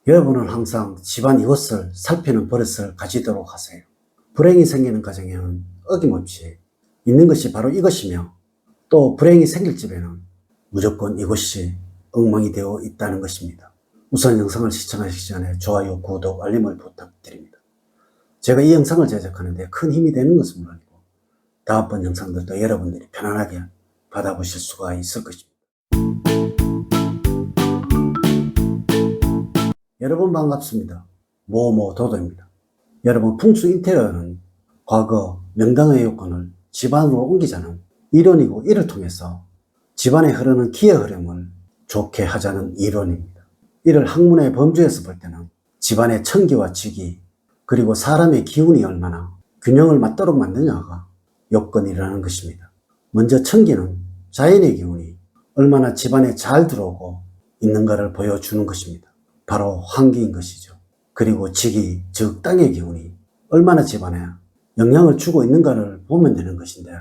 여러분은 항상 집안 이곳을 살피는 버릇을 가지도록 하세요. 불행이 생기는 가정에는 어김없이 있는 것이 바로 이것이며, 또 불행이 생길 집에는 무조건 이것이 엉망이 되어 있다는 것입니다. 우선 영상을 시청하시기 전에 좋아요, 구독, 알림을 부탁드립니다. 제가 이 영상을 제작하는데 큰 힘이 되는 것은 물론이고, 다음번 영상들도 여러분들이 편안하게 받아보실 수가 있을 것입니다. 여러분 반갑습니다. 도도입니다. 여러분, 풍수 인테리어는 과거 명당의 요건을 집안으로 옮기자는 이론이고, 이를 통해서 집안에 흐르는 기의 흐름을 좋게 하자는 이론입니다. 이를 학문의 범주에서 볼 때는 집안의 천기와 지기, 그리고 사람의 기운이 얼마나 균형을 맞도록 만드냐가 요건이라는 것입니다. 먼저 천기는 자연의 기운이 얼마나 집안에 잘 들어오고 있는가를 보여주는 것입니다. 바로 환기인 것이죠. 그리고 지기, 즉 땅의 기운이 얼마나 집안에 영향을 주고 있는가를 보면 되는 것인데,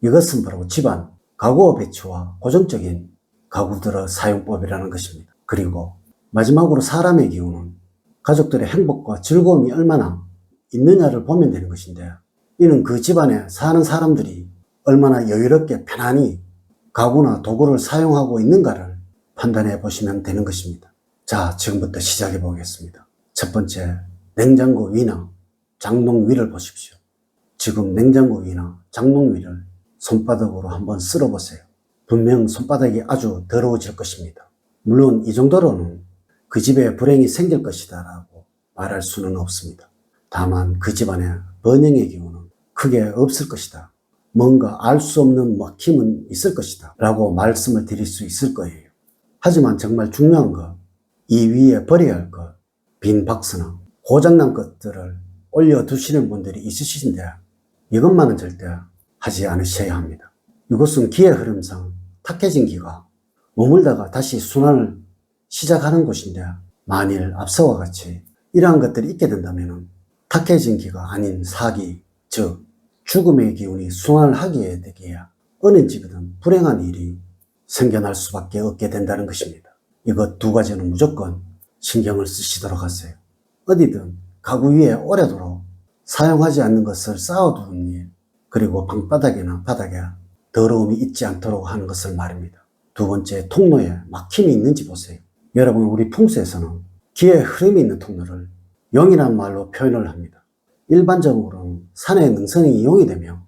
이것은 바로 집안 가구 배치와 고정적인 가구들의 사용법이라는 것입니다. 그리고 마지막으로 사람의 기운은 가족들의 행복과 즐거움이 얼마나 있느냐를 보면 되는 것인데, 이는 그 집안에 사는 사람들이 얼마나 여유롭게 편안히 가구나 도구를 사용하고 있는가를 판단해 보시면 되는 것입니다. 자, 지금부터 시작해 보겠습니다. 첫 번째, 냉장고 위나 장롱 위를 보십시오. 지금 냉장고 위나 장롱 위를 손바닥으로 한번 쓸어 보세요. 분명 손바닥이 아주 더러워질 것입니다. 물론 이 정도로는 그 집에 불행이 생길 것이다 라고 말할 수는 없습니다. 다만 그 집안에 번영의 기운은 크게 없을 것이다, 뭔가 알 수 없는 막힘은 있을 것이다 라고 말씀을 드릴 수 있을 거예요. 하지만 정말 중요한 것, 이 위에 버려야 할 것, 빈 박스나 고장난 것들을 올려두시는 분들이 있으신데, 이것만은 절대 하지 않으셔야 합니다. 이것은 기의 흐름상 탁해진 기가 머물다가 다시 순환을 시작하는 곳인데, 만일 앞서와 같이 이러한 것들이 있게 된다면 탁해진 기가 아닌 사기, 즉 죽음의 기운이 순환을 하게 되기에 어느 집이든 불행한 일이 생겨날 수밖에 없게 된다는 것입니다. 이것 두 가지는 무조건 신경을 쓰시도록 하세요. 어디든 가구 위에 오래도록 사용하지 않는 것을 쌓아두는 일, 그리고 방바닥이나 바닥에 더러움이 있지 않도록 하는 것을 말입니다. 두 번째, 통로에 막힘이 있는지 보세요. 여러분, 우리 풍수에서는 기의 흐름이 있는 통로를 용이라는 말로 표현을 합니다. 일반적으로는 산의 능선이 용이 되며,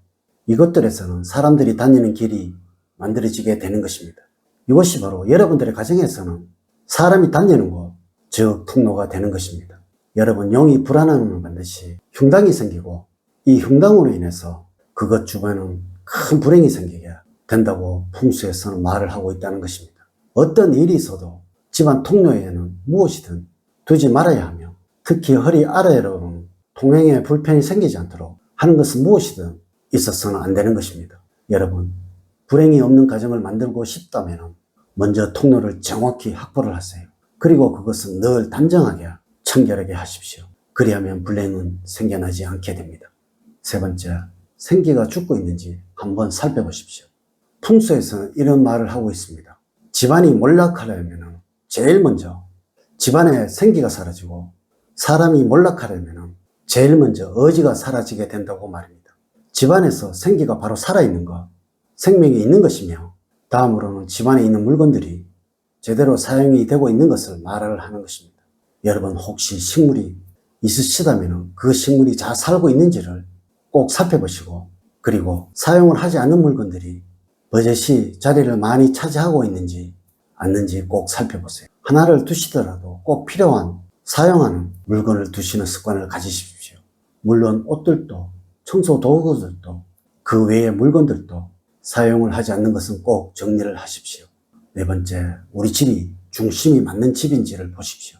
이것들에서는 사람들이 다니는 길이 만들어지게 되는 것입니다. 이것이 바로 여러분들의 가정에서는 사람이 다니는 곳, 즉 통로가 되는 것입니다. 여러분, 용이 불안하면 반드시 흉당이 생기고, 이 흉당으로 인해서 그것 주변은 큰 불행이 생기게 된다고 풍수에서는 말을 하고 있다는 것입니다. 어떤 일이 있어도 집안 통로에는 무엇이든 두지 말아야 하며, 특히 허리 아래로는 통행에 불편이 생기지 않도록 하는 것은 무엇이든 있어서는 안 되는 것입니다. 여러분, 불행이 없는 가정을 만들고 싶다면 먼저 통로를 정확히 확보를 하세요. 그리고 그것은 늘 단정하게 청결하게 하십시오. 그리하면 불행은 생겨나지 않게 됩니다. 세 번째, 생기가 죽고 있는지 한번 살펴보십시오. 풍수에서는 이런 말을 하고 있습니다. 집안이 몰락하려면 제일 먼저 집안에 생기가 사라지고, 사람이 몰락하려면 제일 먼저 의지가 사라지게 된다고 말입니다. 집안에서 생기가 바로 살아있는 것, 생명이 있는 것이며, 다음으로는 집안에 있는 물건들이 제대로 사용이 되고 있는 것을 말을 하는 것입니다. 여러분, 혹시 식물이 있으시다면 그 식물이 잘 살고 있는지를 꼭 살펴보시고, 그리고 사용을 하지 않는 물건들이 버젓이 자리를 많이 차지하고 있는지 않는지 꼭 살펴보세요. 하나를 두시더라도 꼭 필요한 사용하는 물건을 두시는 습관을 가지십시오. 물론 옷들도 청소 도구들도 그 외의 물건들도 사용을 하지 않는 것은 꼭 정리를 하십시오. 네 번째, 우리 집이 중심이 맞는 집인지를 보십시오.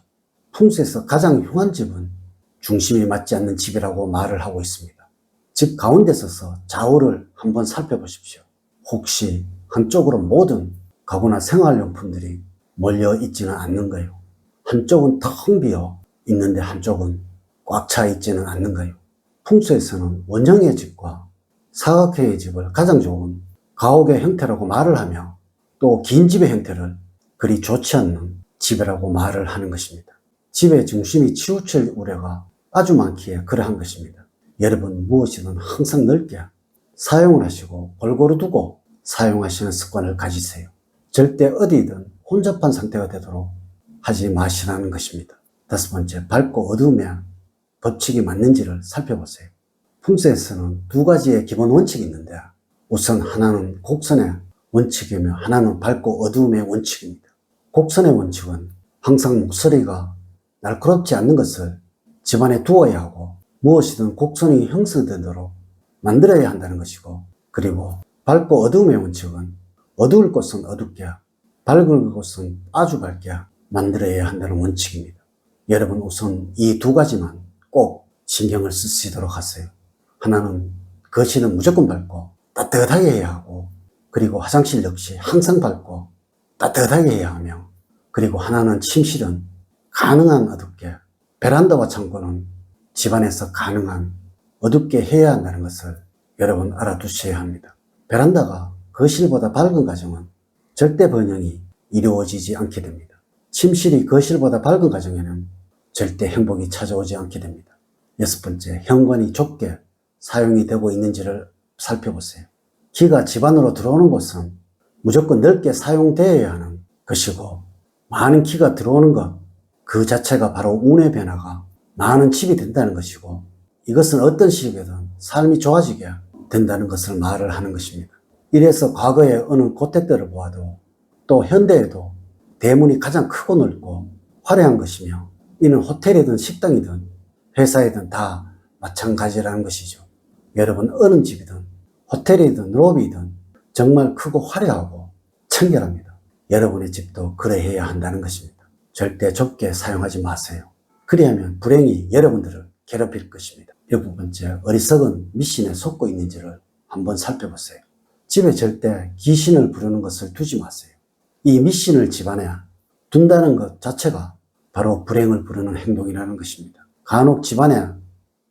풍수에서 가장 흉한 집은 중심이 맞지 않는 집이라고 말을 하고 있습니다. 집 가운데 서서 좌우를 한번 살펴보십시오. 혹시 한쪽으로 모든 가구나 생활용품들이 몰려 있지는 않는가요? 한쪽은 텅 비어 있는데 한쪽은 꽉 차 있지는 않는가요? 풍수에서는 원형의 집과 사각형의 집을 가장 좋은 가옥의 형태라고 말을 하며, 또 긴 집의 형태를 그리 좋지 않는 집이라고 말을 하는 것입니다. 집의 중심이 치우칠 우려가 아주 많기에 그러한 것입니다. 여러분 무엇이든 항상 넓게 사용을 하시고 골고루 두고 사용하시는 습관을 가지세요. 절대 어디든 혼잡한 상태가 되도록 하지 마시라는 것입니다. 다섯 번째, 밝고 어두움의 법칙이 맞는지를 살펴보세요. 풍수에서는 두 가지의 기본 원칙이 있는데 우선 하나는 곡선의 원칙이며 하나는 밝고 어두움의 원칙입니다. 곡선의 원칙은 항상 목소리가 날카롭지 않는 것을 집안에 두어야 하고 무엇이든 곡선이 형성되도록 만들어야 한다는 것이고, 그리고 밝고 어두움의 원칙은 어두울 곳은 어둡게 밝을 곳은 아주 밝게 만들어야 한다는 원칙입니다. 여러분 우선 이 두 가지만 꼭 신경을 쓰시도록 하세요. 하나는 거실은 무조건 밝고 따뜻하게 해야 하고, 그리고 화장실 역시 항상 밝고 따뜻하게 해야 하며, 그리고 하나는 침실은 가능한 어둡게, 베란다와 창고는 집안에서 가능한 어둡게 해야 한다는 것을 여러분 알아두셔야 합니다. 베란다가 거실보다 밝은 가정은 절대 번영이 이루어지지 않게 됩니다. 침실이 거실보다 밝은 가정에는 절대 행복이 찾아오지 않게 됩니다. 여섯 번째, 현관이 좁게 사용이 되고 있는지를 살펴보세요. 기가 집안으로 들어오는 곳은 무조건 넓게 사용되어야 하는 것이고, 많은 기가 들어오는 것 그 자체가 바로 운의 변화가 많은 집이 된다는 것이고, 이것은 어떤 식이든 삶이 좋아지게 된다는 것을 말을 하는 것입니다. 이래서 과거의 어느 고택들을 보아도 또 현대에도 대문이 가장 크고 넓고 화려한 것이며, 이는 호텔이든 식당이든 회사이든 다 마찬가지라는 것이죠. 여러분 어느 집이든 호텔이든 로비든 정말 크고 화려하고 청결합니다. 여러분의 집도 그래야 한다는 것입니다. 절대 좁게 사용하지 마세요. 그리하면 불행이 여러분들을 괴롭힐 것입니다. 일곱 번째, 어리석은 미신에 속고 있는지를 한번 살펴보세요. 집에 절대 귀신을 부르는 것을 두지 마세요. 이 미신을 집안에 둔다는 것 자체가 바로 불행을 부르는 행동이라는 것입니다. 간혹 집안에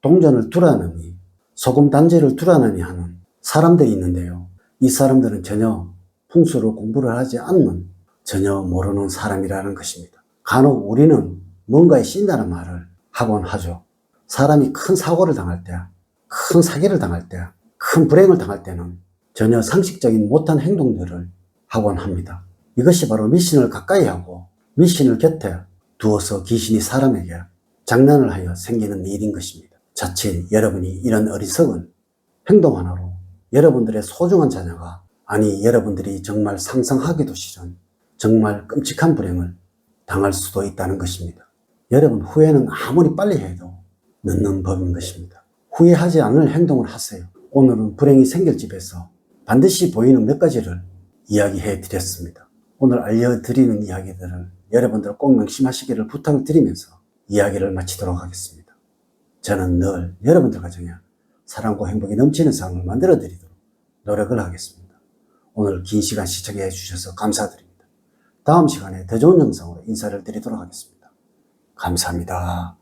동전을 두라느니 소금 단지를 두라느니 하는 사람들이 있는데요. 이 사람들은 전혀 풍수를 공부를 하지 않는, 전혀 모르는 사람이라는 것입니다. 간혹 우리는 뭔가에 씌인다는 말을 하곤 하죠. 사람이 큰 사고를 당할 때, 큰 사기를 당할 때, 큰 불행을 당할 때는 전혀 상식적인 못한 행동들을 하곤 합니다. 이것이 바로 미신을 가까이 하고 미신을 곁에 두어서 귀신이 사람에게 장난을 하여 생기는 일인 것입니다. 자칫 여러분이 이런 어리석은 행동 하나로 여러분들의 소중한 자녀가, 아니 여러분들이 정말 상상하기도 싫은 정말 끔찍한 불행을 당할 수도 있다는 것입니다. 여러분 후회는 아무리 빨리 해도 늦는 법인 것입니다. 후회하지 않을 행동을 하세요. 오늘은 불행이 생길 집에서 반드시 보이는 몇 가지를 이야기해 드렸습니다. 오늘 알려드리는 이야기들을 여러분들 꼭 명심하시기를 부탁을 드리면서 이야기를 마치도록 하겠습니다. 저는 늘 여러분들 가정에 사랑과 행복이 넘치는 삶을 만들어 드리도록 노력을 하겠습니다. 오늘 긴 시간 시청해 주셔서 감사드립니다. 다음 시간에 더 좋은 영상으로 인사를 드리도록 하겠습니다. 감사합니다.